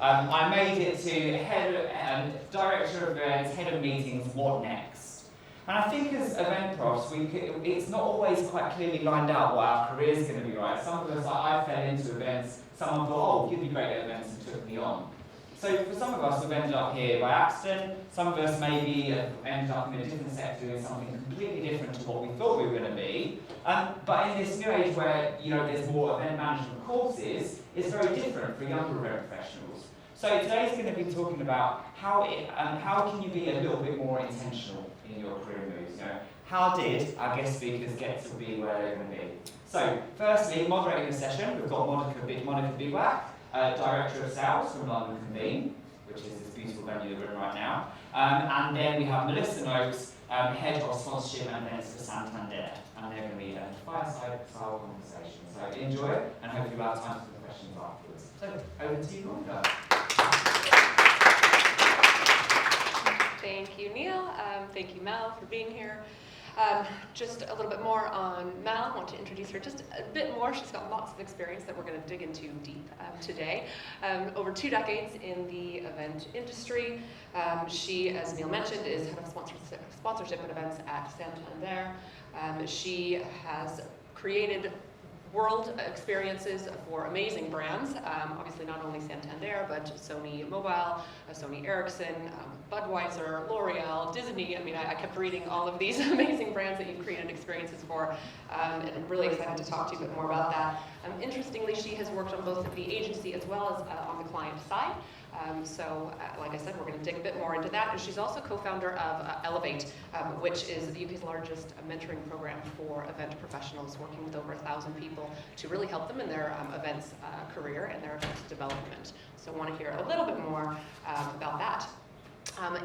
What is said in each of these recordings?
I made it to director of events, head of meetings, what next? And I think as event profs, it's not always quite clearly lined out what our career is going to be, right? Some of us, I fell into events, someone thought, oh, you'd be great at events, and took me on. So for some of us, we've ended up here by accident. Some of us maybe have ended up in a different sector doing something completely different to what we thought we were going to be. But in this new age where there's more event management courses, it's very different for younger event professionals. So today's going to be talking about how can you be a little bit more intentional in your career moves. How did our guest speakers get to be where they're going to be? So firstly, moderating the session, we've got Monica Bigwack, Director of Sales from London Convene, which is this beautiful venue that we're in right now. And then we have Melissa Noakes, Head of Sponsorship and Events for Santander. And they're going to be a fireside style conversation. So enjoy it, and hopefully we'll have time for the questions afterwards. So over to you, Monica. Thank you, Neil. Thank you, Mel, for being here. Just a little bit more on Mel. I want to introduce her just a bit more. She's got lots of experience that we're going to dig into deep today. Over 2 decades in the event industry. She, as Neil mentioned, is head of sponsorship and events at Santander. She has created world experiences for amazing brands, obviously not only Santander, but Sony Mobile, Sony Ericsson, Budweiser, L'Oreal, Disney. I mean, I kept reading all of these amazing brands that you've created experiences for, and I'm really excited to talk to you a bit more about that. Interestingly, she has worked on both the agency as well as on the client side. Like I said, we're going to dig a bit more into that. And she's also co-founder of Elevate, which is the UK's largest mentoring program for event professionals, working with over 1,000 people to really help them in their events career and their events development. So I want to hear a little bit more about that.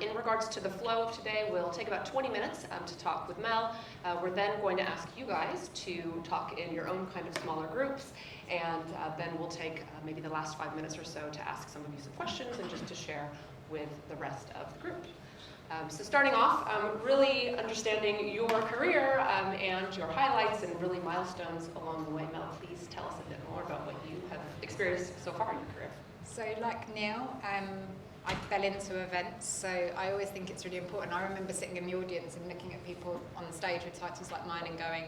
In regards to the flow of today, we'll take about 20 minutes to talk with Mel. We're then going to ask you guys to talk in your own kind of smaller groups, and then we'll take maybe the last 5 minutes or so to ask some of you some questions and just to share with the rest of the group. So starting off, really understanding your career and your highlights and really milestones along the way. Mel, please tell us a bit more about what you have experienced so far in your career. So like Neil, I fell into events, so I always think it's really important. I remember sitting in the audience and looking at people on the stage with titles like mine and going,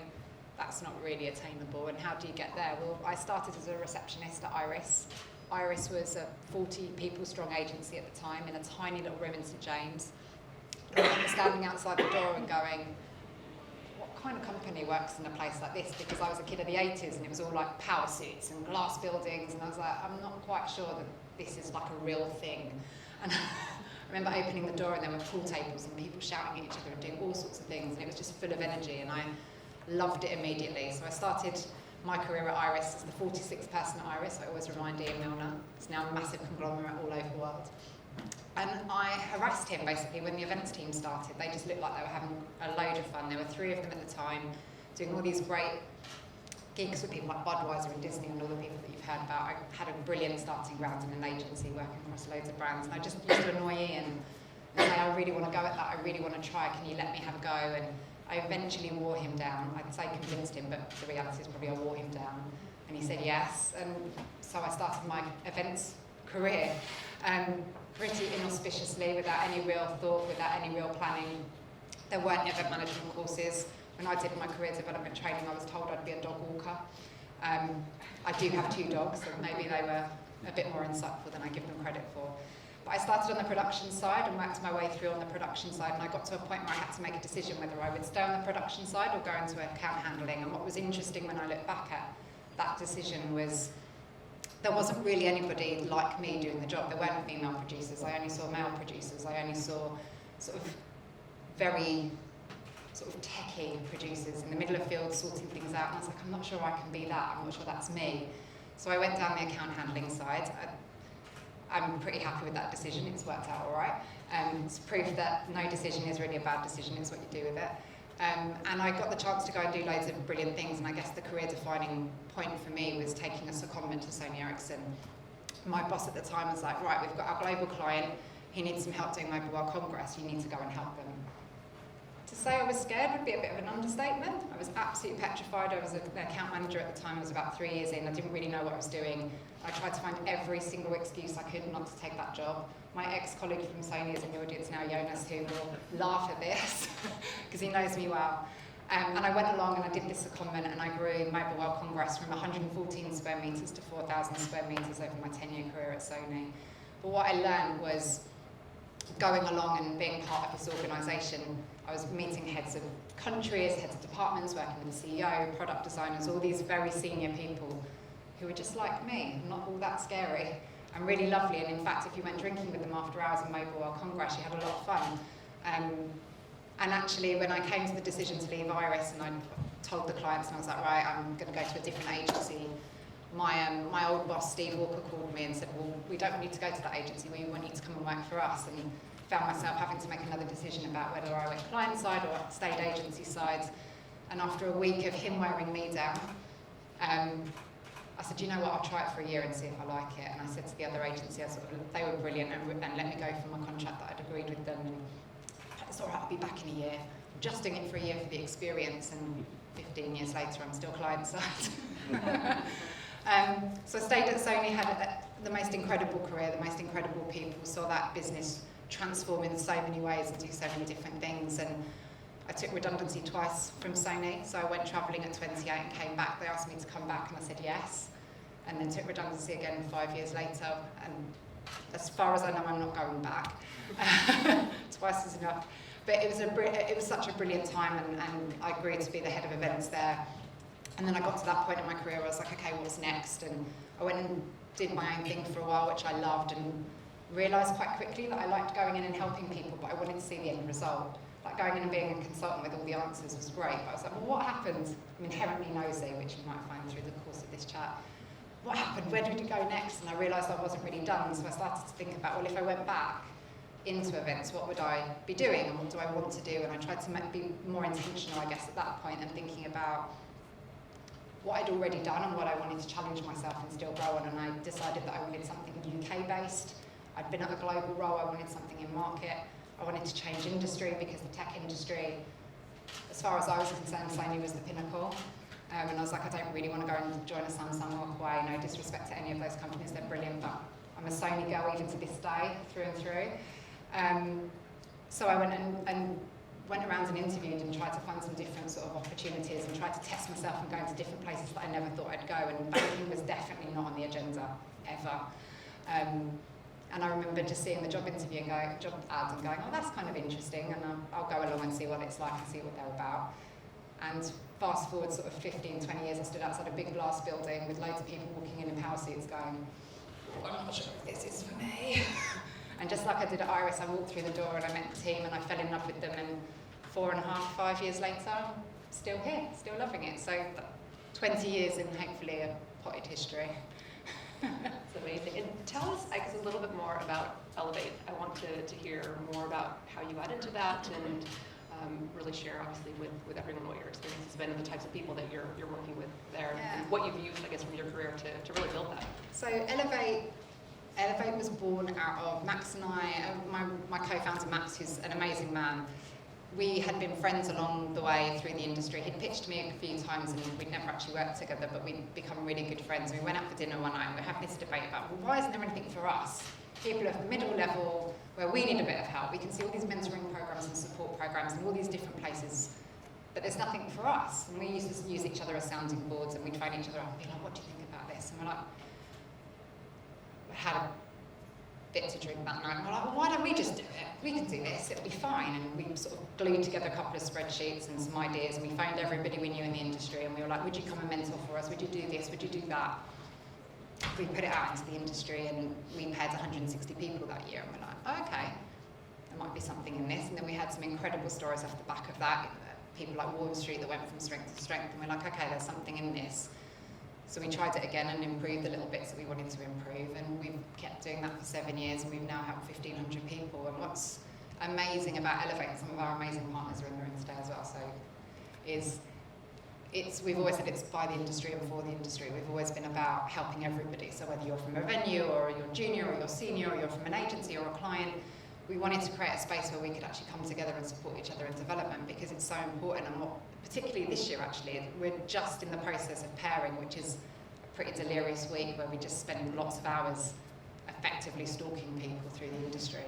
that's not really attainable, and how do you get there? Well, I started as a receptionist at Iris. Iris was a 40 people strong agency at the time in a tiny little room in St James. I remember standing outside the door and going, what kind of company works in a place like this? Because I was a kid of the 80s and it was all like power suits and glass buildings, and I was like, I'm not quite sure that this is like a real thing. And I remember opening the door and there were pool tables and people shouting at each other and doing all sorts of things, and it was just full of energy, and I loved it immediately. So I started my career at Iris as the 46th person at Iris. I always remind Ian Milner. It's now a massive conglomerate all over the world. And I harassed him basically when the events team started. They just looked like they were having a load of fun. There were 3 of them at the time, doing all these great gigs with people like Budweiser and Disney and all the people that you've heard about. I had a brilliant starting ground in an agency working across loads of brands, and I just used to annoy Ian and say, I really want to go at that, I really want to try, can you let me have a go? And I eventually wore him down. I'd say convinced him, but the reality is probably I wore him down. And he said yes, and so I started my events career pretty inauspiciously, without any real thought, without any real planning. There weren't event management courses. When I did my career development training, I was told I'd be a dog walker. I do have 2 dogs, so maybe they were a bit more insightful than I give them credit for. But I started on the production side and worked my way through on the production side, and I got to a point where I had to make a decision whether I would stay on the production side or go into account handling. And what was interesting when I look back at that decision was there wasn't really anybody like me doing the job. There weren't female producers. I only saw male producers. I only saw sort of very techie producers in the middle of field sorting things out, and I was like, I'm not sure I can be that, I'm not sure that's me. So I went down the account handling side. I'm pretty happy with that decision, it's worked out all right. It's proof that no decision is really a bad decision, it's what you do with it. And I got the chance to go and do loads of brilliant things, and I guess the career defining point for me was taking a secondment to Sony Ericsson. My boss at the time was like, right, we've got our global client, he needs some help doing Mobile World Congress, you need to go and help them. To say I was scared would be a bit of an understatement. I was absolutely petrified. I was an account manager at the time. I was about 3 years in. I didn't really know what I was doing. I tried to find every single excuse I could not to take that job. My ex-colleague from Sony is in the audience now, Jonas, who will laugh at this because he knows me well. And I went along and I did this secondment, and I grew Mobile World Congress from 114 square metres to 4,000 square metres over my 10-year career at Sony. But what I learned was going along and being part of this organisation, I was meeting heads of countries, heads of departments, working with the CEO, product designers, all these very senior people who were just like me, not all that scary, and really lovely. And in fact, if you went drinking with them after hours in Mobile World Congress, you had a lot of fun. And actually, when I came to the decision to leave Iris, and I told the clients, and I was like, right, I'm going to go to a different agency, my old boss, Steve Walker, called me and said, well, we don't want you to go to that agency, we want you to come and work for us. And found myself having to make another decision about whether I went client side or stayed agency side. And after a week of him wearing me down, I said, you know what, I'll try it for a year and see if I like it. And I said to the other agency, they were brilliant and let me go for my contract that I'd agreed with them. And it's all right, I'll be back in a year. I'm just doing it for a year for the experience, and 15 years later, I'm still client side. So I stayed at Sony, had the most incredible career, the most incredible people, saw that business transform in so many ways and do so many different things. And I took redundancy twice from Sony, so I went travelling at 28 and came back. They asked me to come back and I said yes, and then took redundancy again 5 years later. And as far as I know, I'm not going back. Twice is enough. But it was such a brilliant time, and I agreed to be the head of events there. And then I got to that point in my career where I was like, okay, what's next? And I went and did my own thing for a while, which I loved, and realised quite quickly that I liked going in and helping people, but I wanted to see the end result. Like going in and being a consultant with all the answers was great, but I was like, well, what happened? I'm inherently nosy, which you might find through the course of this chat. What happened? Where did it go next? And I realised I wasn't really done, so I started to think about, well, if I went back into events, what would I be doing and what do I want to do? And I tried to be more intentional, I guess, at that point, and thinking about what I'd already done and what I wanted to challenge myself and still grow on. And I decided that I wanted something UK-based. I'd been at a global role, I wanted something in market. I wanted to change industry because the tech industry, as far as I was concerned, Sony was the pinnacle. And I was like, I don't really want to go and join a Samsung or Huawei. No disrespect to any of those companies, they're brilliant, but I'm a Sony girl even to this day, through and through. So I went and went around and interviewed and tried to find some different sort of opportunities and tried to test myself and go into different places that I never thought I'd go. And banking was definitely not on the agenda, ever. And I remember just seeing the job interview and job ads and going, oh, that's kind of interesting, and I'll go along and see what it's like and see what they're about. And fast forward sort of 15, 20 years, I stood outside a big glass building with loads of people walking in power suits going, oh, I'm not sure if this is for me. And just like I did at Iris, I walked through the door and I met the team and I fell in love with them, and 4.5, 5 years later, still here, still loving it. So 20 years in hopefully a potted history. That's amazing. And tell us, I guess, a little bit more about Elevate. I want to hear more about how you got into that, and really share, obviously, with everyone what your experience has been and the types of people that you're working with there, and what you've used, I guess, from your career to really build that. So Elevate was born out of Max and I, my co-founder Max, who's an amazing man. We had been friends along the way through the industry. He'd pitched me a few times and we'd never actually worked together, but we'd become really good friends. We went out for dinner one night and we were having this debate about, well, why isn't there anything for us? People at the middle level where we need a bit of help. We can see all these mentoring programs and support programs in all these different places, but there's nothing for us. And we used to use each other as sounding boards, and we'd phone each other up and be like, what do you think about this? And we're like, we had a bit to drink that night, and we're like, well, why don't we just do it? We can do this, it'll be fine. And we sort of glued together a couple of spreadsheets and some ideas, and we phoned everybody we knew in the industry, and we were like, would you come and mentor for us? Would you do this? Would you do that? We put it out into the industry, and we had 160 people that year, and we're like, oh, okay, there might be something in this. And then we had some incredible stories off the back of that, people like Wall Street that went from strength to strength, and we're like, okay, there's something in this. So we tried it again and improved the little bits that we wanted to improve, and we've kept doing that for 7 years, and we've now helped 1,500 people. And what's amazing about Elevate, and some of our amazing partners are in the room today as well, so we've always said it's by the industry and for the industry. We've always been about helping everybody. So whether you're from a venue or you're junior or you're senior or you're from an agency or a client, we wanted to create a space where we could actually come together and support each other in development, because it's so important. And particularly this year actually, we're just in the process of pairing, which is a pretty delirious week where we just spend lots of hours effectively stalking people through the industry.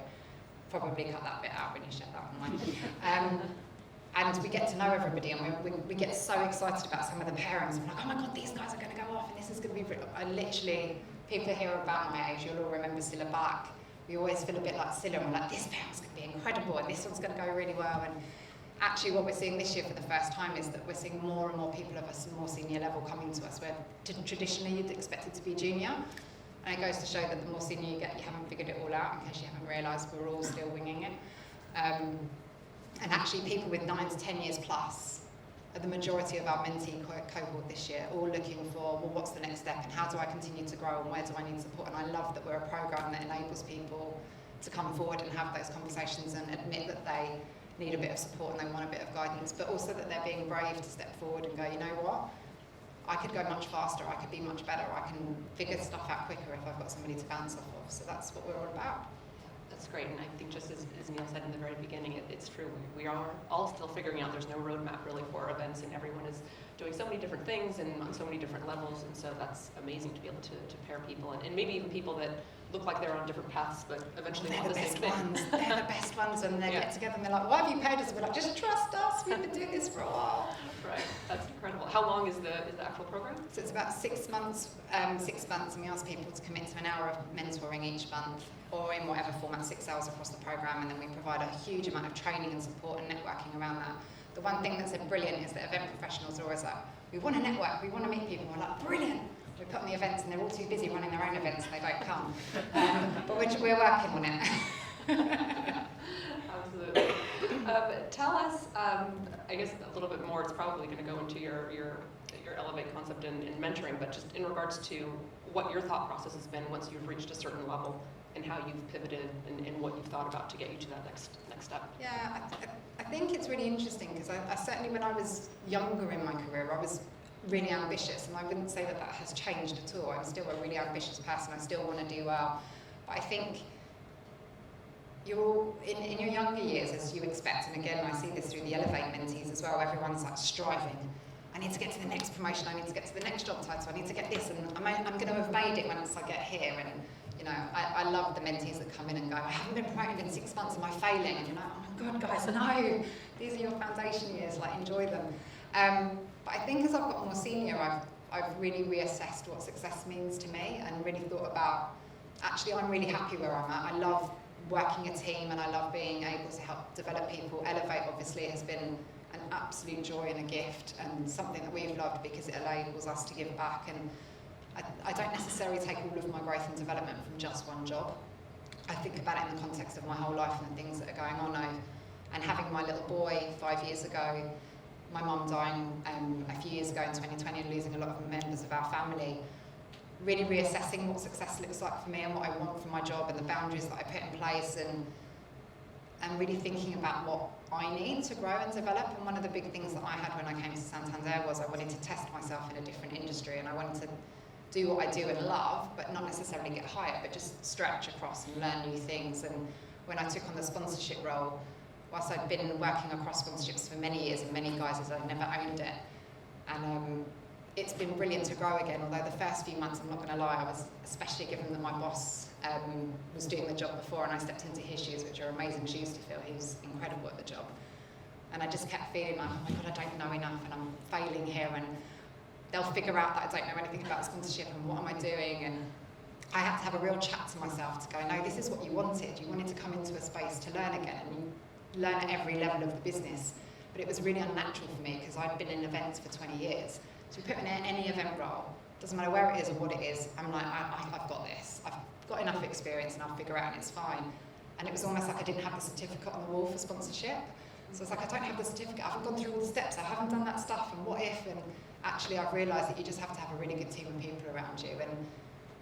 Probably cut that bit out when you shut that one. And we get to know everybody, and we get so excited about some of the pairings. We're like, oh my God, these guys are going to go off, and this is going to be... I literally, people hear about my age, you'll all remember Scylla back. We always feel a bit like Scylla, and we're like, this pairing's going to be incredible, and this one's going to go really well. And actually what we're seeing this year for the first time is that we're seeing more and more people of a more senior level coming to us, where traditionally you'd expect it to be junior. And it goes to show that the more senior you get, you haven't figured it all out, in case you haven't realised we're all still winging it. And actually people with 9 to 10 years plus are the majority of our mentee cohort this year, all looking for, well, what's the next step, and how do I continue to grow, and where do I need support? And I love that we're a programme that enables people to come forward and have those conversations and admit that they need a bit of support and they want a bit of guidance, but also that they're being brave to step forward and go, you know what? I could go much faster, I could be much better, I can figure stuff out quicker if I've got somebody to bounce off of. So that's what we're all about. That's great, and I think just as Neil said in the very beginning, it's true. We are all still figuring out. There's no roadmap really for events, and everyone is doing so many different things and on so many different levels, and so that's amazing to be able to pair people, and maybe even people that look like they're on different paths, but eventually want the same thing. They're the best ones, and they get together and they're like, why have you paired us? We're like, just trust us, we've been doing this for a while. Right, that's incredible. How long is the actual program? So it's about 6 months, and we ask people to commit to an hour of mentoring each month, or in whatever format, 6 hours across the program, and then we provide a huge amount of training and support and networking around that. The one thing that's brilliant is that event professionals are always like, we want to network, we want to meet people. We're like, brilliant. We put on the events and they're all too busy running their own events and they don't come. But we're working on it. Absolutely. Tell us, I guess a little bit more, it's probably going to go into your Elevate concept in mentoring, but just in regards to what your thought process has been once you've reached a certain level, and how you've pivoted and what you've thought about to get you to that next step. Yeah, I think it's really interesting, because I certainly, when I was younger in my career, I was really ambitious, and I wouldn't say that has changed at all. I'm still a really ambitious person, I still want to do well, but I think you're in your younger years, as you expect, and again I see this through the Elevate mentees as well, everyone's like striving. I need to get to the next promotion, I need to get to the next job title, I need to get this, and I'm going to have made it once I get here. And you know, I love the mentees that come in and go, I haven't been promoted in 6 months, am I failing? And you're like, oh my God, guys, no, these are your foundation years, like enjoy them. But I think as I've got more senior, I've really reassessed what success means to me, and really thought about, actually I'm really happy where I'm at. I love working a team, and I love being able to help develop people. Elevate obviously has been an absolute joy and a gift, and something that we've loved because it enables us to give back. And I don't necessarily take all of my growth and development from just one job. I think about it in the context of my whole life and the things that are going on now. And having my little boy 5 years ago, my mum dying a few years ago in 2020 and losing a lot of members of our family, really reassessing what success looks like for me and what I want from my job and the boundaries that I put in place, and really thinking about what I need to grow and develop. And one of the big things that I had when I came to Santander was I wanted to test myself in a different industry, and I wanted to do what I do and love, but not necessarily get hired, but just stretch across and learn new things. And when I took on the sponsorship role, whilst I'd been working across sponsorships for many years and many guises, I'd never owned it. And it's been brilliant to grow again, although the first few months, I'm not going to lie, I was, especially given that my boss was doing the job before and I stepped into his shoes, which are amazing shoes to fill. He was incredible at the job. And I just kept feeling like, oh my God, I don't know enough and I'm failing here, and they'll figure out that I don't know anything about sponsorship and what am I doing. And I had to have a real chat to myself to go, no, this is what you wanted. You wanted to come into a space to learn again, and you learn at every level of the business. But it was really unnatural for me because I'd been in events for 20 years. So you put me in any event role, doesn't matter where it is or what it is, I'm like, I've got this. I've got enough experience and I'll figure it out and it's fine. And it was almost like I didn't have the certificate on the wall for sponsorship. So it's like, I don't have the certificate, I haven't gone through all the steps, I haven't done that stuff, and what if? And actually I've realised that you just have to have a really good team of people around you, and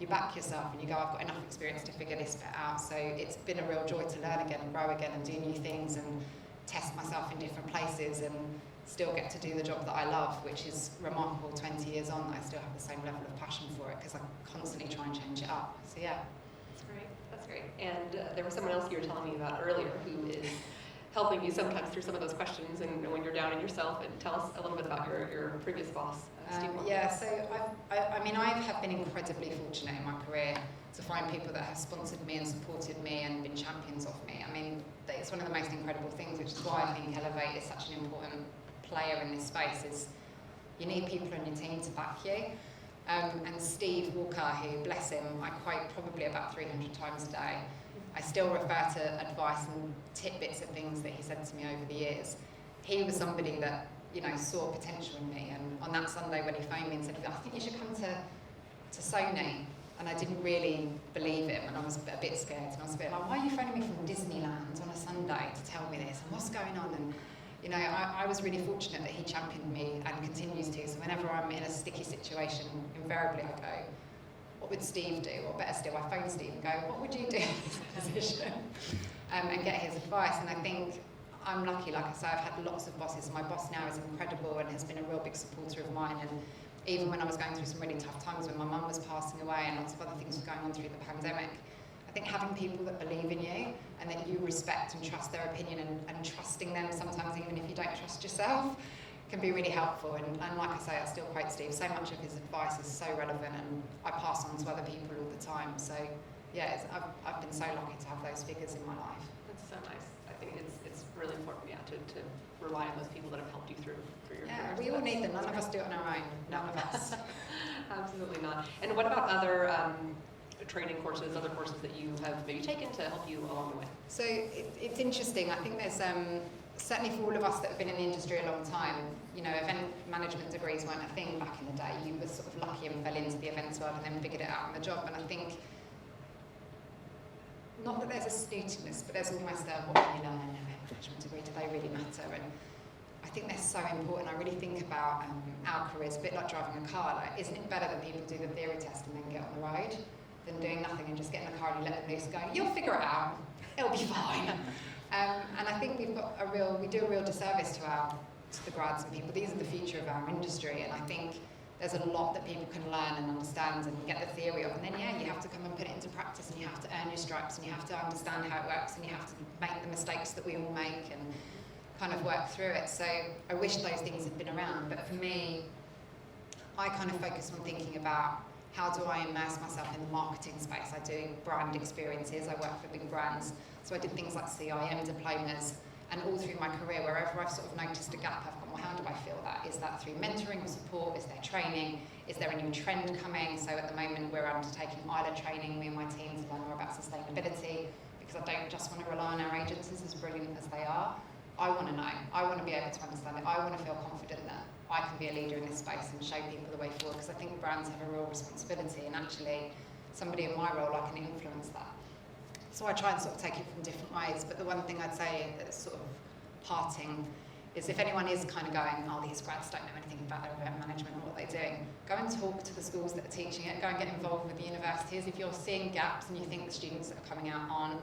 you back yourself and you go, I've got enough experience to figure this bit out. So it's been a real joy to learn again and grow again and do new things and test myself in different places and still get to do the job that I love, which is remarkable 20 years on. I still have the same level of passion for it because I constantly try and change it up. So yeah. That's great. That's great. And there was someone else you were telling me about earlier who is helping you sometimes through some of those questions and when you're doubting yourself. And tell us a little bit about your previous boss, Steve. Yeah, so I mean, I have been incredibly fortunate in my career to find people that have sponsored me and supported me and been champions of me. I mean, it's one of the most incredible things, which is why I think Elevate is such an important player in this space, is you need people on your team to back you. And Steve Walker, who, bless him, I quote probably about 300 times a day. I still refer to advice and tidbits of things that he said to me over the years. He was somebody that, you know, saw potential in me, and on that Sunday when he phoned me and said, I think you should come to Sony, and I didn't really believe him, and I was a bit scared, and I was a bit like, why are you phoning me from Disneyland on a Sunday to tell me this, and what's going on? And you know, I was really fortunate that he championed me and continues to, so whenever I'm in a sticky situation, invariably I go, what would Steve do? Or better still, I phone Steve and go, what would you do in this position? And get his advice. And I think I'm lucky, like I say, I've had lots of bosses. My boss now is incredible and has been a real big supporter of mine. And even when I was going through some really tough times, when my mum was passing away and lots of other things were going on through the pandemic, I think having people that believe in you and that you respect and trust their opinion and trusting them, sometimes even if you don't trust yourself, can be really helpful. And like I say, I still quote Steve, so much of his advice is so relevant and I pass on to other people all the time. So yeah, I've been so lucky to have those figures in my life. That's so nice. I think it's really important, yeah, to rely on those people that have helped you through your Yeah, career. we all need them. None of us do it on our own. None of us. Absolutely not. And what about other training courses, other courses that you have maybe taken to help you along the way? So it's interesting. I think there's certainly for all of us that have been in the industry a long time, you know, event management degrees weren't a thing back in the day. You were sort of lucky and fell into the events world and then figured it out on the job. And I think, not that there's a snootiness, but there's almost a, what can you learn in an event management degree? Do they really matter? And I think they're so important. I really think about our careers, a bit like driving a car. Like, isn't it better that people do the theory test and then get on the road than doing nothing and just get in the car and you let them loose and go, you'll figure it out, it'll be fine. And I think we do a real disservice to the grads and people. These are the future of our industry, and I think there's a lot that people can learn and understand and get the theory of, and then yeah, you have to come and put it into practice, and you have to earn your stripes, and you have to understand how it works, and you have to make the mistakes that we all make and kind of work through it. So I wish those things had been around, but for me, I kind of focus on thinking about how do I immerse myself in the marketing space. I do brand experiences, I work for big brands, so I did things like CIM diplomas, and all through my career, wherever I've sort of noticed a gap, I've gone, well, how do I fill that? Is that through mentoring or support? Is there training? Is there a new trend coming? So at the moment, we're undertaking ILA training, me and my team, to learn more about sustainability, because I don't just want to rely on our agencies, as brilliant as they are. I want to know. I want to be able to understand it. I want to feel confident that I can be a leader in this space and show people the way forward, because I think brands have a real responsibility, and actually somebody in my role, I can influence that. So I try and sort of take it from different ways, but the one thing I'd say that's sort of parting is if anyone is kind of going, oh, these grads don't know anything about their event management or what they're doing, go and talk to the schools that are teaching it, go and get involved with the universities. If you're seeing gaps and you think the students that are coming out aren't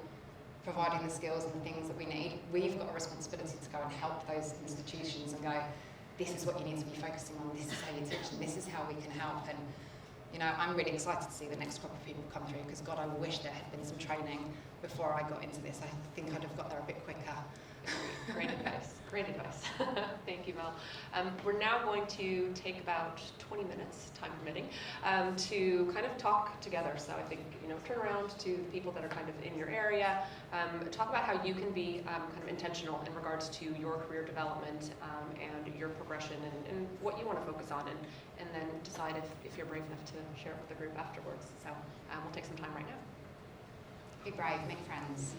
providing the skills and the things that we need, we've got a responsibility to go and help those institutions and go, this is what you need to be focusing on, this is how you teach, and this is how we can help. And you know, I'm really excited to see the next crop of people come through, because God, I wish there had been some training before I got into this. I think I'd have got there a bit quicker. Great advice. Great advice. Thank you, Mel. We're now going to take about 20 minutes, time permitting, to kind of talk together. So I think, you know, turn around to the people that are kind of in your area, talk about how you can be kind of intentional in regards to your career development and your progression and what you want to focus on, and then decide if you're brave enough to share it with the group afterwards. So we'll take some time right now. Be brave, make friends.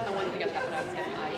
I wanted to get that when I was getting my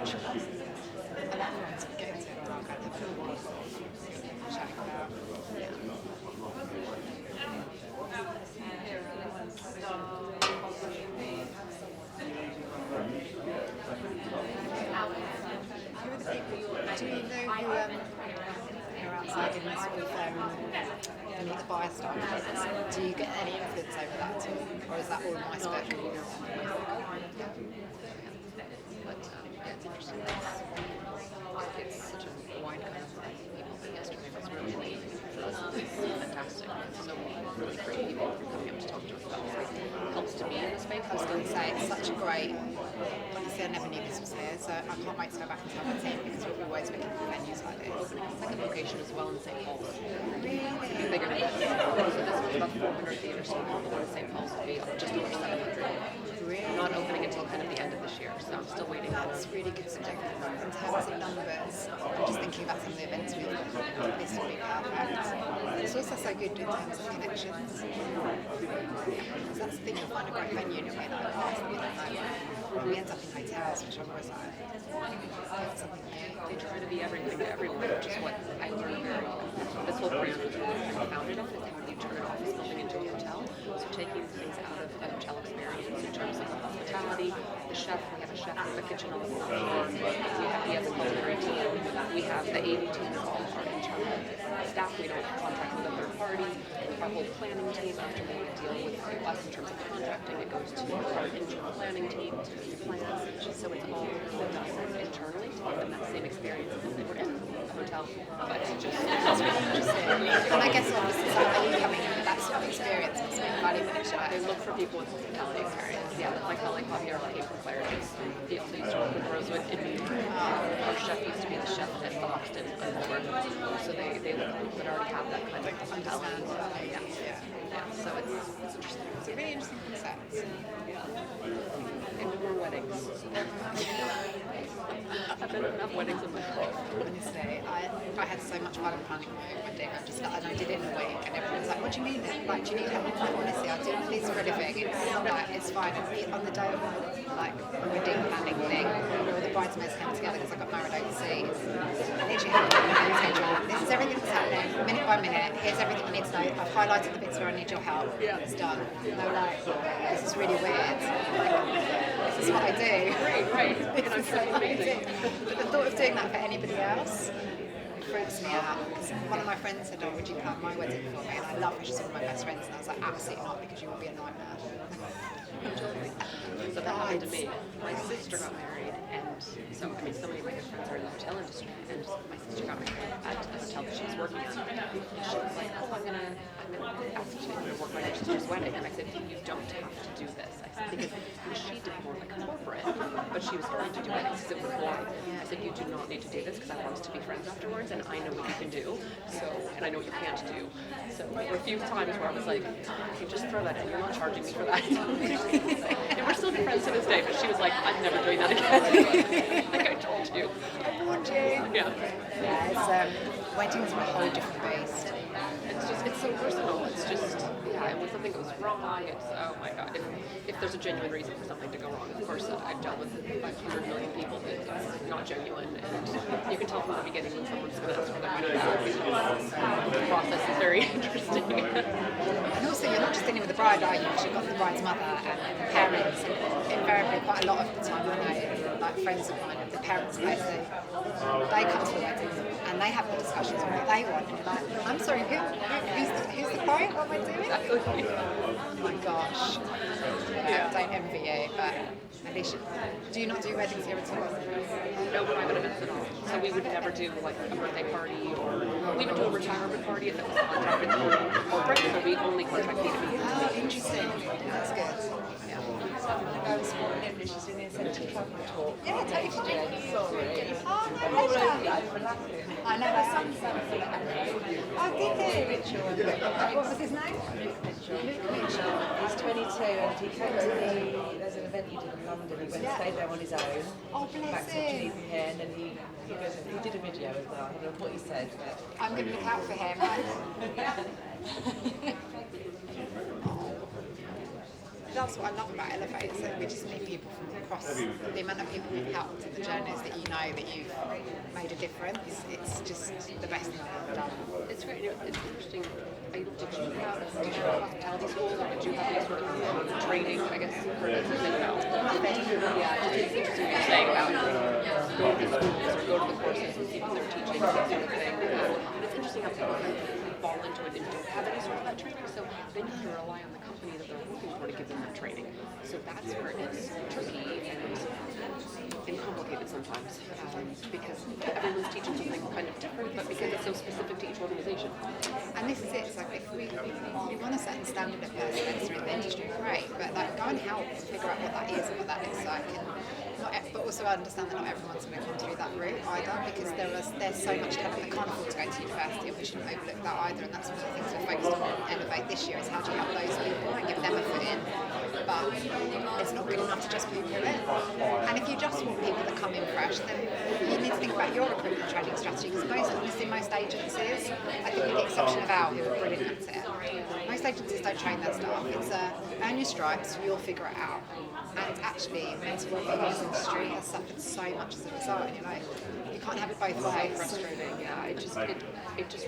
sure. And everyone's getting to it. I'll kind of chatting about. Yeah. Who are the people do you know who are outside in this sort of meet the buyer style? Do you get any influence over that at all? Or is that all micebook? But yeah, it's interesting. It's such a wide kind of people, but yesterday was really amazing. Fantastic. So many really great people coming up to talk to us about what helps to be in the space. I was going to say, it's such a great, honestly, I never knew this was here, so I can't wait to go back and tell my team because we're always looking for venues like this. Second location as well in St. Paul's. Really? Bigger than this. So this was about 400 theaters, so the one in St. Paul's will be just over 700. Really? Not opening until kind of the end of this year, so I'm still waiting. That's really considering in terms of numbers. I'm just thinking about some of the events we've got. This would be perfect. It's also so good in terms of connections. Because that's the thing, you'll find a great venue and you'll be like, oh, something like that. We end up in hotels, which I'm always like, something new. They try to be everything to everyone, which is what I learned here. This whole brand was really founded on is how do you turn an office building into a hotel. So taking things out of a hotel experience in terms of hospitality, the chef, we have a chef with a kitchen on the floor. We have the culinary team, we have the AV team of all our internal staff. We don't contract with a third party. Our whole planning team, after we deal with us in terms of contracting, it goes to our internal planning team to do plans. So it's all done internally to give them that same experience as if they were in a hotel. But it's just That's really interesting. And I guess obviously somebody coming in with that sort of experience must be valuable. I look for people with hospitality experience. Yeah, my colleague Javier came from Clarity. He also used to work with Rosewood in New York. Our chef used to be the chef at the Hoxton in Melbourne. So they look for people that already have that kind of hospitality. Yeah. So it's interesting. It's a really interesting concept. And more weddings. I've been at enough weddings in my life. Honestly, I had so much fun planning my wedding. And I did it in a week, and everyone's like, "What do you mean? Like, do you need help?" Honestly, I do this for a living. It's fine. On the day of my wedding planning thing, all the bridesmaids came together because I got married overseas. I literally had a schedule. This is everything that's happening, minute by minute. Here's everything you need to know. I've highlighted the bits where I need your help. Yeah. It's done. And they were like, "This is really weird. Like, this is what I do." Right. This is so amazing. But the thought of doing that for anybody else freaks me out. Because one of my friends said, "Oh, would you plan my wedding for me?" And I love her, she's one of my best friends. And I was like, "Absolutely not, because you will be a nightmare." So that happened to me. My sister got married, and so many of my good friends are in the hotel industry, and my sister got married at the hotel that she was working at. And she was like, "Oh, I'm gonna ask you to work on your sister's wedding." And I said, "You don't have to do this." I said, because she did more like corporate, but she was starting to do weddings because it was more. I said, "You do not need to do this because I want us to be friends afterwards, and I know what you can do. So, and I know what you can't do." So there were a few times where I was like, "You can just throw that in. You're not charging me for that." And we're still good friends to this day, but she was like, "I'm never doing that again." Like I told you. I warned you. Yeah. Yeah, weddings are a whole different beast. It's so personal. It's just, yeah, and when something goes wrong, it's, oh my God. If there's a genuine reason for something to go wrong, of course, I've dealt with 500 million people that it's not genuine. And you can tell from the beginning when someone's going to ask for their money back because the process is very interesting. And also, you're not just dealing with the bride, are you? Because you've got the bride's mother and parents. And invariably, quite a lot of the time, I know, like friends of mine, the parents, they come to the wedding and they have the discussions on what they want. And you're like, "I'm sorry, who's the bride? What am I doing?" Oh my gosh. I don't envy you, but at least do you not do weddings here at all? No private events at all. So we would never do like a birthday party, or we would do a retirement party if it was contracted through corporate, so we only contract B2B. Oh, interesting. That's good. Yeah. I was wondering if she's in the incentive travel talk. Yeah, totally. Sorry. Oh, my pleasure. For laughing. I know, my son's Oh, did he? What was his name? Luke Mitchell. He's 22 and he came to there's an event you did in London. He went and stayed there on his own. Oh, bless Back to him. Geneva here, and then he did a video as well. I don't know what he said. But I'm going to look out for him. that's what I love about Elevate, is that we just meet people from across the amount of people we've helped and the journeys that you know that you've made a difference. It's just the best thing I've ever done. It's great. It's interesting. Did you have hospitality school, or did you have any sort of training, I guess, for it to think about? Yeah, it's interesting what you're saying about go to the schools or go to the courses and see what they're teaching, that sort of thing. And it's interesting how people kind of fall into it and don't have any sort of that training, so then you have to rely on the company that they're working for to give them that training. So that's where it's tricky and complicated sometimes, because everyone's teaching something kind of different, but because it's so specific to each organization. And this is it. It's like if we want a certain standard of person in the industry, great, but like go and help figure out what that is and what that looks like. And but also I understand that not everyone's going to come through that route either, because there's so much talent that can't afford to go to university, and we shouldn't overlook that either. And that's one of the things we're focused on Elevate this year, is how do you help those people and give them a foot in. But it's not good enough to just put people in. And if you just want people that come in fresh, then you need to think about your recruitment training strategy, because most agencies, I think with the exception of Al, who are brilliant at it, most agencies don't train their staff. It's earn your stripes, you'll figure it out. And actually, mental wellbeing in this industry has suffered so much as a result. And you're like, you can't have it both ways. Frustrating, yeah. It just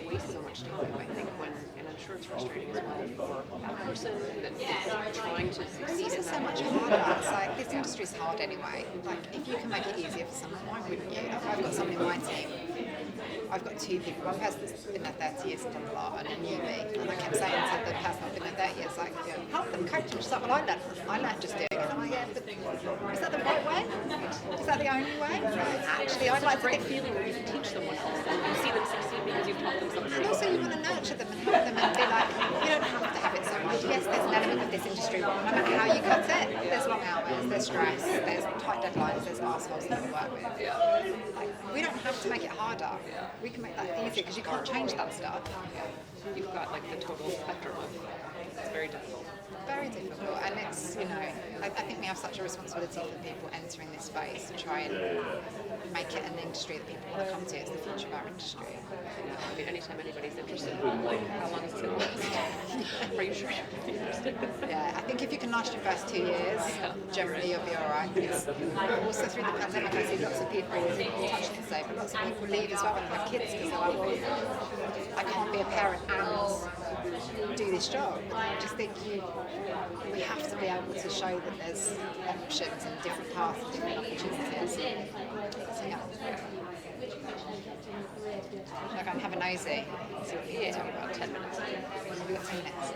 wastes so much time, I think, when, and I'm sure it's frustrating as well for that person that's trying to succeed. It's also so much harder. It's like, this industry is hard anyway. Like, if you can make it easier for someone, why wouldn't you? Like, I've got someone in my team. I've got two people. One person's been there 30 years and done a lot, and a newbie. And I kept saying to the person I've been there 30 years, like, help them, coach them. She's like, well, I learned just doing it. And I'm like, yeah, but is that the right way? Is that the only way? Actually, I'd like to think feeling where you can teach someone else and you see them succeed because you've taught them something. And also you want to nurture them and help them and be like, you don't have to have it so much. Yes, there's an element of this industry, but no matter how you cut it, there's long hours, there's stress, there's tight deadlines, there's assholes that we work with. Like, we don't have to make it harder. We can make that easier, because you can't change that stuff. You've got like the total spectrum of it's very difficult. Very difficult, and it's, I think we have such a responsibility for people entering this space to try and make it an industry that people want to come to. It's the future of our industry. I mean, anytime anybody's interested, like, how long is it going to last? Are you sure you're going to be interested? Yeah, I think if you can last your first 2 years, generally you'll be all right. It's also through the pandemic, I see lots of people, touching it today, but lots of people leave as well when they have kids, because they're like, well, I can't be a parent and do this job. And I just think we have to be able to show that there's options and different paths and different opportunities. So, yeah. Like, I can have a nosy. So, yeah, talk about 10 minutes. We've got 10 minutes.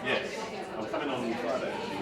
Yes, I'm coming on Friday.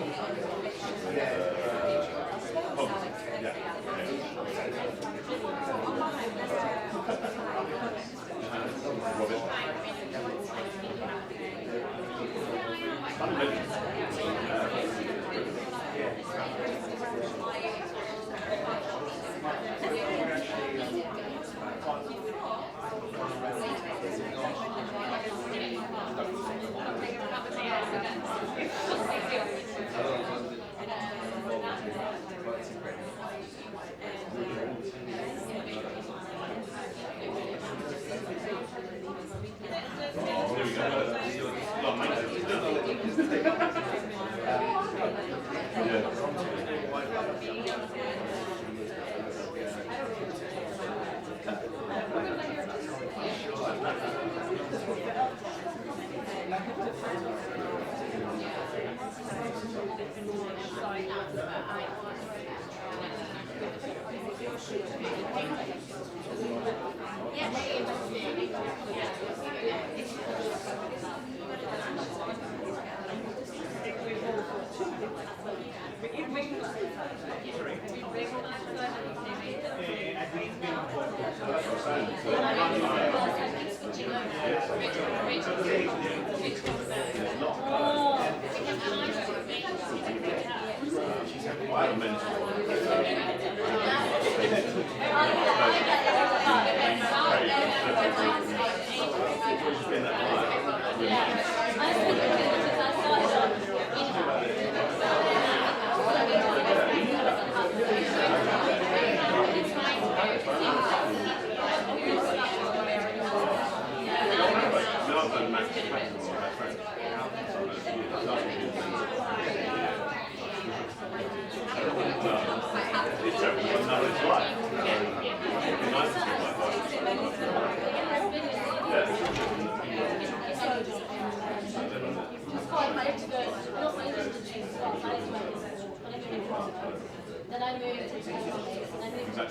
Then I moved to Texas, and I moved to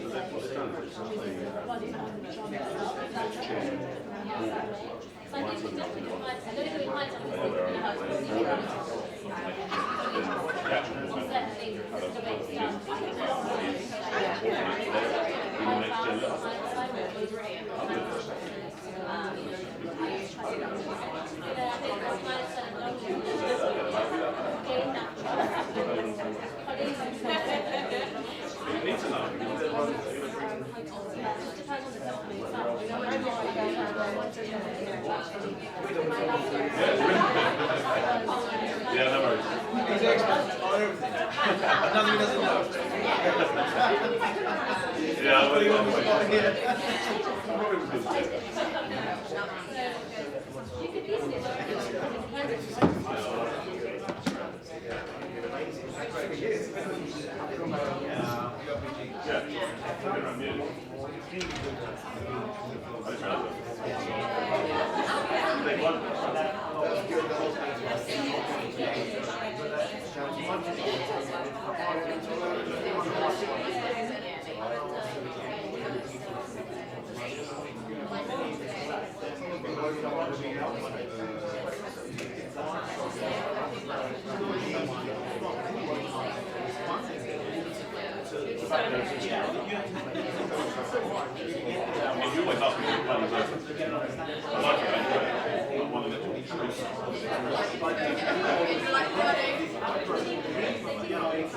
there was a question for me. So I think it's definitely mindset. The only mindset is the Yeah, no worries. He's an expert on everything. Nothing he doesn't know. Yeah, What do you want me to go here? You always ask me to play the I like it, I enjoy it. I want to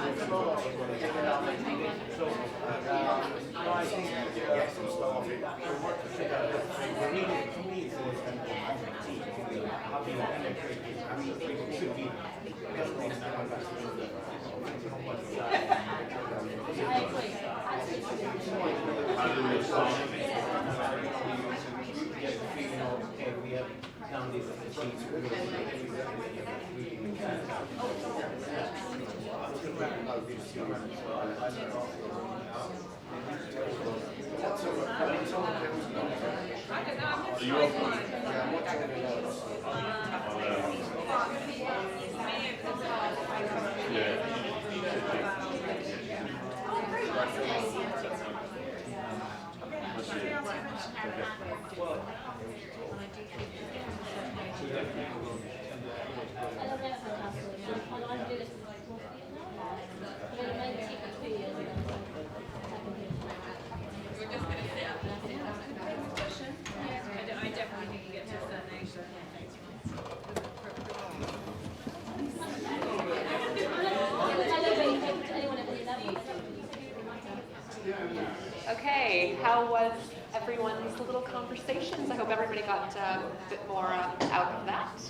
Okay, how was everyone's little conversations? I hope everybody got a bit more out of that.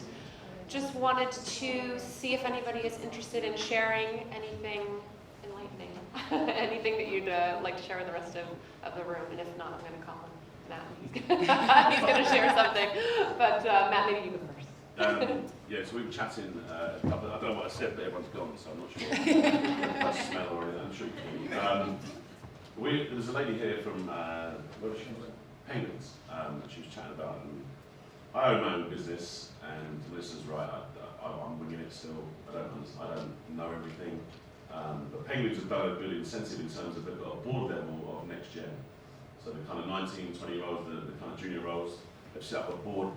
Just wanted to see if anybody is interested in sharing anything enlightening, anything that you'd like to share with the rest of the room, and if not, I'm going to call on Matt. He's going to share something, but Matt, maybe you go first. Yeah, so we were chatting, I don't know what I said, but everyone's gone, so I'm not sure. I smell or anything, I'm sure you can. There's a lady here from, where was she from? Penguins, that she was chatting about. And I own my own business, and Melissa's right, I'm winging it still. I don't know everything. But Penguins have done a good incentive in terms of they've got a board level of next gen. So the kind of 19, 20-year-olds, the kind of junior roles, they've set up a board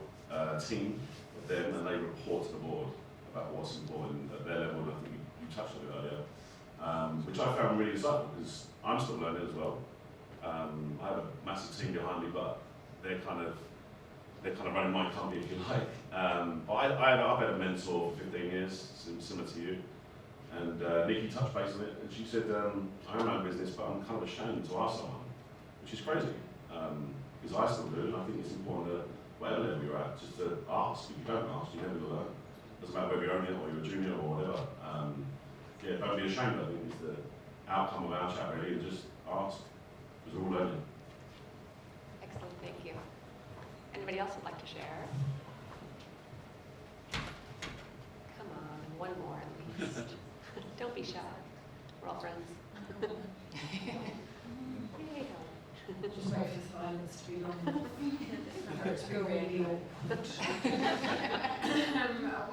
team with them, and they report to the board about what's important at their level, and I think you touched on it earlier. Which I found really exciting, because I'm still learning as well. I have a massive team behind me, but they're kind of running my company, if you like. But I've had a mentor for 15 years, similar to you. And Nikki touched base on it, and she said, I own my own business, but I'm kind of ashamed to ask someone, which is crazy. Because I still do, and I think it's important that whatever level you're at, just to ask. If you don't ask, you never will learn. Doesn't matter whether you own it or you're a junior or whatever. Yeah, don't be ashamed, I think, is the outcome of our chat really, and just ask, because we're all learning. Excellent, thank you. Anybody else would like to share? Come on, one more at least. Don't be shy. We're all friends. Just wait for silence to be long. To go really awkward.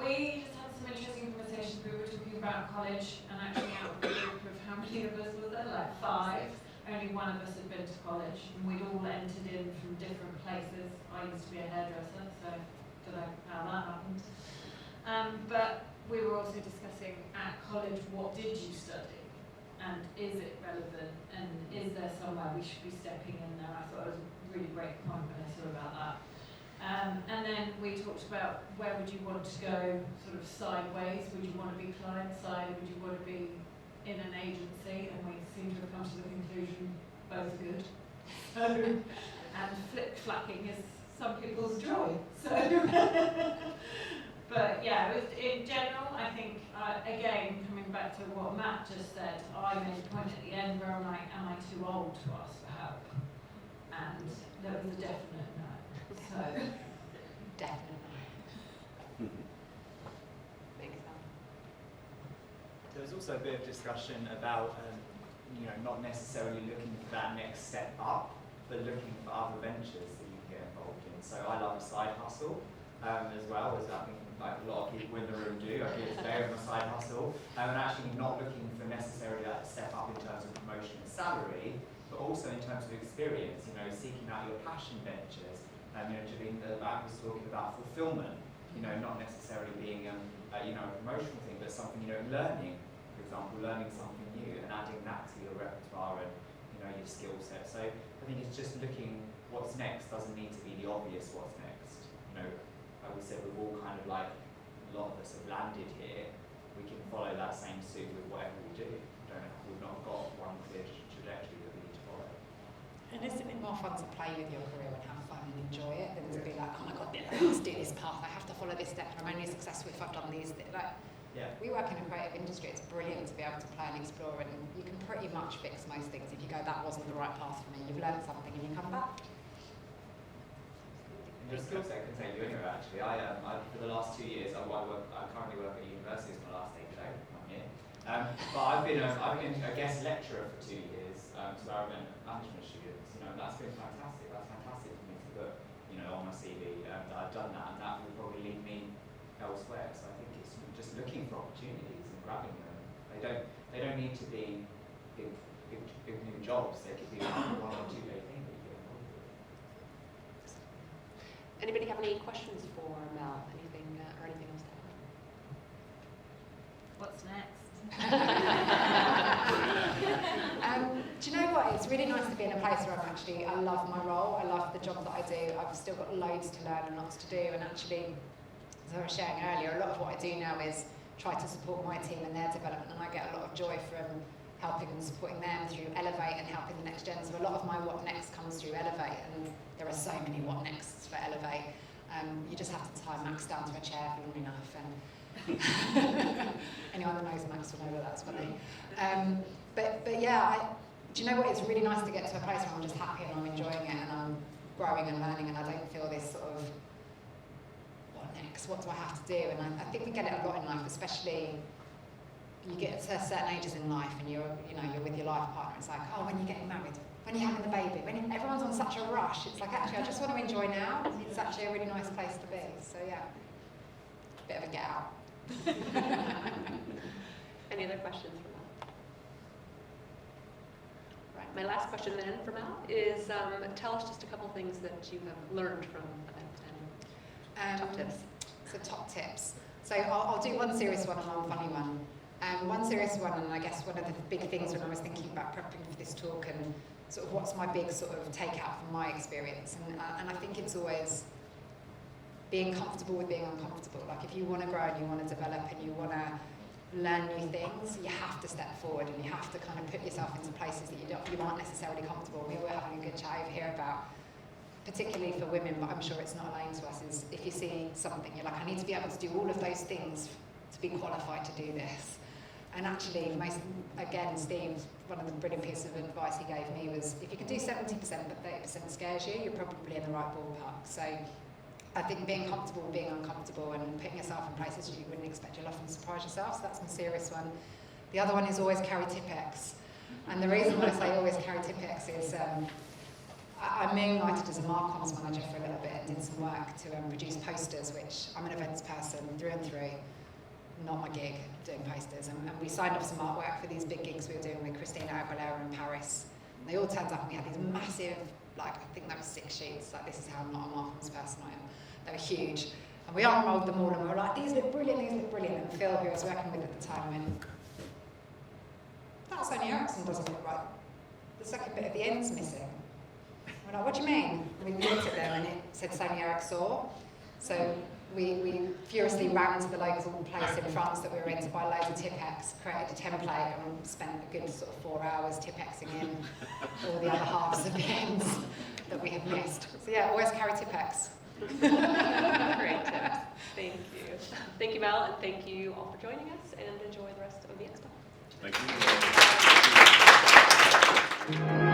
We just had some interesting conversations. We were talking about college, and actually out of the group of how many of us was there? Like 5. Only one of us had been to college, and we'd all entered in from different places. I used to be a hairdresser, so don't know how that happened. But we were also discussing at college, what did you study? And is it relevant? And is there somewhere we should be stepping in there? I thought it was a really great point, Vanessa, about that. And then we talked about where would you want to go sort of sideways? Would you want to be client side? Would you want to be in an agency? And we seem to have come to the conclusion both are good. So, and flip-flapping is some people's joy. So, but yeah, in general, I think, again, coming back to what Matt just said, I made a point at the end where I'm like, am I too old to ask for help? And there was a definite no. So, Definitely. Thanks, Al. There was also a bit of discussion about, not necessarily looking for that next step up, but looking for other ventures that you can get involved in. So I love a side hustle as well, as I think like a lot of people in the room do. I do today with my side hustle, and actually not looking for necessarily that step up in terms of promotion and salary, but also in terms of experience. Seeking out your passion ventures. Jalene was talking about fulfillment. Not necessarily being a promotional thing, but something learning. For example, learning something new and adding that to your repertoire and your skill set. So I think it's just looking what's next doesn't need to be the obvious what's next. Like we said, we've all kind of like, a lot of us have landed here we can follow that same suit with whatever we do. We've not got one clear trajectory that we need to follow. And isn't it more fun to play with your career and have fun and enjoy it than to be like, oh my god, let's do this path, I have to follow this step, and I'm only successful if I've done these things. Like, Yeah. we work in a creative industry, it's brilliant to be able to play and explore, and you can pretty much fix most things if you go, that wasn't the right path for me, you've learned something and you come back. And your skill set can take you anywhere actually. For the last 2 years, I currently work at university, it's my last day today, 1 year. But I've been a guest lecturer for 2 years to our event management students. You know, that's been fantastic. That's fantastic for me to put, you know, on my CV that I've done that, and that will probably lead me elsewhere. So I think it's just looking for opportunities and grabbing them. They don't need to be big new jobs. They could be 1 or 2 day things that you get involved with. Anybody have any questions for Mel? Anything or anything else to add? What's next? Do you know what? It's really nice to be in a place where I love my role, I love the job that I do. I've still got loads to learn and lots to do, and actually, as I was sharing earlier, a lot of what I do now is try to support my team and their development, and I get a lot of joy from helping and supporting them through Elevate and helping the next gen. So a lot of my what next comes through Elevate, and there are so many what nexts for Elevate. You just have to tie Max down to a chair long enough, and anyone that knows Max will know that that's funny. But yeah, do you know what? It's really nice to get to a place where I'm just happy and I'm enjoying it and I'm growing and learning, and I don't feel this sort of what next? What do I have to do? And I think we get it a lot in life, especially you get to certain ages in life and you're with your life partner. It's like, oh, when you're getting married, when you're having the baby, everyone's on such a rush. It's like, actually, I just want to enjoy now. It's actually a really nice place to be. So yeah, bit of a get out. Any other questions for Mel? Right, my last question then for Mel is tell us just a couple things that you have learned from event planning. Top tips. So top tips. So I'll do one serious one and one funny one. One serious one, and I guess one of the big things when I was thinking about prepping for this talk and sort of what's my big sort of takeout from my experience, and I think it's always being comfortable with being uncomfortable. Like if you want to grow and you want to develop and you want to learn new things, you have to step forward and you have to kind of put yourself into places that you aren't necessarily comfortable. We were having a good chat over here about, particularly for women, but I'm sure it's not alone to us, is if you see something, you're like, I need to be able to do all of those things to be qualified to do this. And actually, again, Steve, one of the brilliant pieces of advice he gave me was, if you can do 70% but 30% scares you, you're probably in the right ballpark. So I think being comfortable with being uncomfortable and putting yourself in places you wouldn't expect, you'll often surprise yourself. So that's my serious one. The other one is always carry Tipex. And the reason why I say always carry Tipex is I moonlighted as a Marcoms manager for a little bit and did some work to produce posters, which I'm an events person through and through. Not my gig, doing posters, and we signed up some artwork for these big gigs we were doing with Christina Aguilera in Paris. And they all turned up and we had these massive, like I think there were 6 sheets, like this is how not a Marcoms person I am. They were huge. And we unrolled them all and we were like, these look brilliant, these look brilliant. And Phil, who I was working with at the time, went, that Sony Ericsson doesn't look right. The second bit of the end's missing. We're like, what do you mean? And we looked at them and it said Sony Ericsson. So we furiously ran to the local place in France that we were in to buy loads of Tipex, created a template, and spent a good sort of 4 hours Tipexing in all the other halves of the ends that we had missed. So yeah, always carry Tipex. Great tips. Thank you. Thank you, Mel, and thank you all for joining us, and enjoy the rest of the expo. Thank you.